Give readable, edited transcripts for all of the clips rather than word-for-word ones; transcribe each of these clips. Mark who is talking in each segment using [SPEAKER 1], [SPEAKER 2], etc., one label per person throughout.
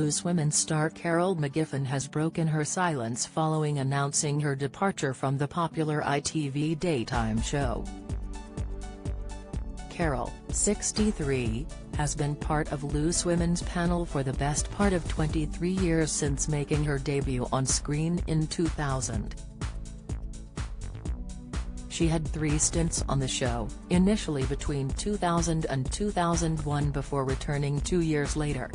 [SPEAKER 1] Loose Women star Carol McGiffin has broken her silence following announcing her departure from the popular ITV daytime show. Carol, 63, has been part of Loose Women's panel for the best part of 23 years since making her debut on screen in 2000. She had 3 stints on the show, initially between 2000 and 2001 before returning 2 years later.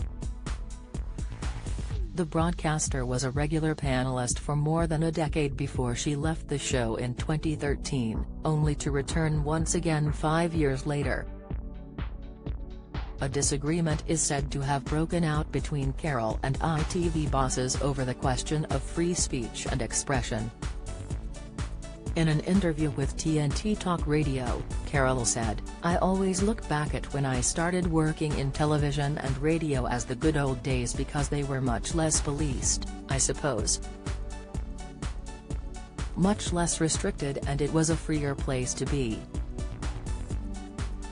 [SPEAKER 1] The broadcaster was a regular panelist for more than a decade before she left the show in 2013, only to return once again 5 years later. A disagreement is said to have broken out between Carol and ITV bosses over the question of free speech and expression. In an interview with TNT Talk Radio, Carol said, "I always look back at when I started working in television and radio as the good old days because they were much less policed, I suppose. Much less restricted, and it was a freer place to be.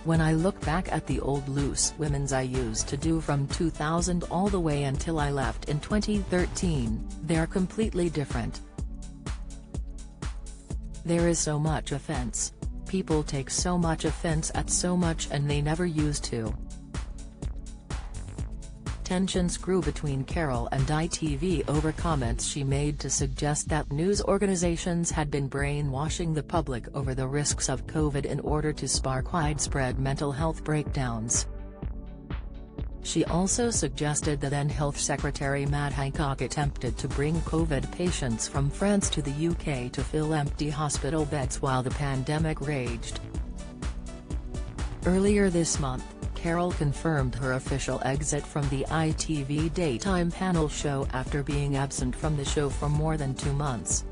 [SPEAKER 1] When I look back at the old Loose Women's I used to do from 2000 all the way until I left in 2013, they're completely different. There is so much offense. People take so much offense at so much and they never used to." Tensions grew between Carol and ITV over comments she made to suggest that news organizations had been brainwashing the public over the risks of COVID in order to spark widespread mental health breakdowns. She also suggested that then Health Secretary Matt Hancock attempted to bring COVID patients from France to the UK to fill empty hospital beds while the pandemic raged. Earlier this month, Carol confirmed her official exit from the ITV daytime panel show after being absent from the show for more than 2 months.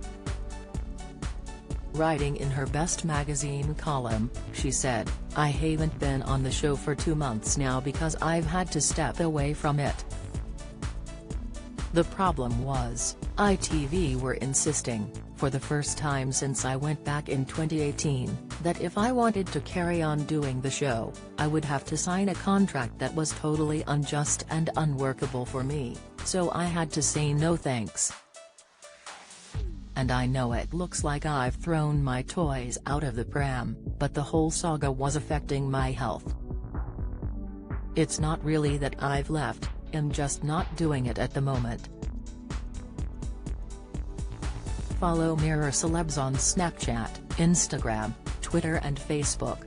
[SPEAKER 1] Writing in her Best magazine column, she said, "I haven't been on the show for 2 months now because I've had to step away from it. The problem was, ITV were insisting, for the first time since I went back in 2018, that if I wanted to carry on doing the show, I would have to sign a contract that was totally unjust and unworkable for me, so I had to say no thanks. And I know it looks like I've thrown my toys out of the pram, but the whole saga was affecting my health. It's not really that I've left, I'm just not doing it at the moment." Follow Mirror Celebs on Snapchat, Instagram, Twitter and Facebook.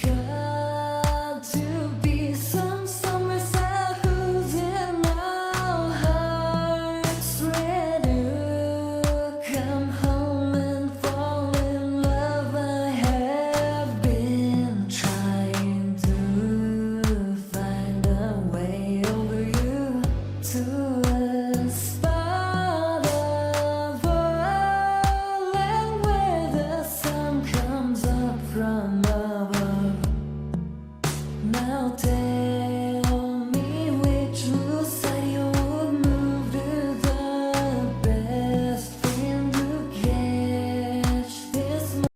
[SPEAKER 2] Good.